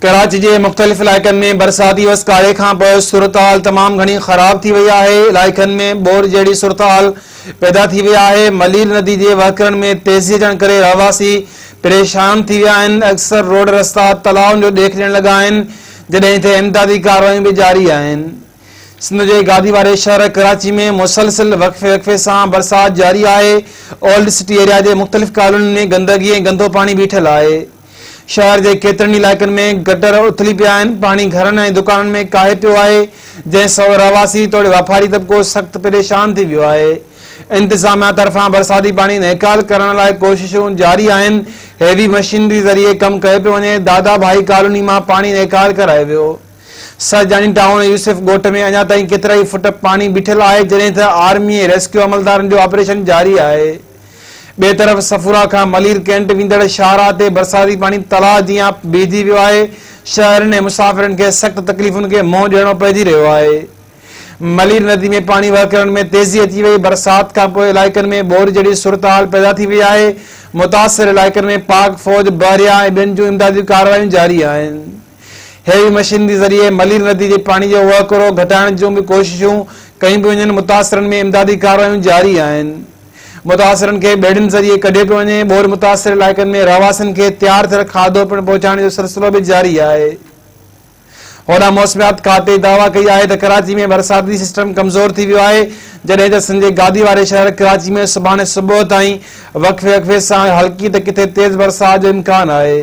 कराची के मुख्तलिफ इलाइक़नि में बरसाती वसकारे खां पोइ सूरत-हाल तमाम घणी ख़राब थी वई आहे। इलाइक़नि में बोर जहिड़ी सूरत-हाल पैदा थी वई आहे। मलीर नदी जे वहकरण में तेज़ी अचण करे रहवासी परेशान थी विया आहिनि। अक्सर रोड रस्ता तलाउनि जो ॾेख ॾियण लॻा आहिनि, जॾहिं त इमदादी कार्रवायूं भी जारी आहिनि। सिंध जे गादी वारे शहर कराची में मुसलसिल वक़फ़े सां बरसात जारी आहे। ओल्ड सिटी एरिया जे मुख़्तलिफ़ कॉलोनियुनि में गंदगी ऐं गंदो पानी बीठल आहे। शहर के केतिरनि इलाइक़नि में गटर उथली पिया आहिनि। पानी घरनि ऐं दुकाननि में काहे पियो आहे, जंहिंसां रहवासी तोड़े वापारी तबिको सख़्त परेशान थी वियो आहे। इंतिज़ामिया तरफ़ां बरसाती पानी नेकाल करण लाइ कोशिशूं जारी आहिनि। हैवी मशीनरी ज़रिए कमु कयो पियो वञे। दादा भाई कॉलोनी मां पानी नेकाल करायो वियो। सरजानी टाउन यूसुफ ॻोठ में अञा ताईं केतिरा ई फुट पानी बीठल आहे, जॾहिं त आर्मी ऐं रेस्क्यू अमलदारनि जो ऑपरेशन जारी आहे। बे तरफ़ सफूरा खां मलीर कैंट वेंदड़ शाहराह ते बरसाती पानी तलाउ जीअं बीहजी वियो आहे। शहरनि ऐं मुसाफ़िरनि खे सख़्त तकलीफ़ुनि खे मुंहुं ॾियणो पइजी रहियो आहे। मलीर नदी में पानी वहकरण में तेज़ी अची वई। बरसात खां पोइ इलाइक़नि में बोर जहिड़ी सूरत-हाल पैदा थी वई आहे। मुतासिर इलाइक़नि में पाक फौज, बहरिया ऐं ॿियनि जूं इमदादी कार्रवायूं जारी आहिनि। हैवी मशीनरी ज़रिए मलीर नदी जे पानी जो वहकिरो घटाइण जूं भी कोशिशूं कयूं पियूं वञनि। मुतासिरनि में इमदादी कार्रवायूं जारी आहिनि। मुतासिरनि खे बेड़ियुनि ज़रिए कढियो पियो वञे। बोर मुतासिर इलाइक़नि में रहवासियुनि खे तयारु थियल खाधो पिणु पहुचाइण जो सिलसिलो भी जारी आहे। होॾां मौसमियात खाते दावा कई आहे त कराची में बरसाती सिस्टम कमज़ोर थी वियो आहे, जॾहिं त सिंध जे गादी वारे शहर कराची में सुभाणे सुबुह ताईं वक़फ़े सां हल्की त किथे तेज़ बरसात जो इम्कान आहे।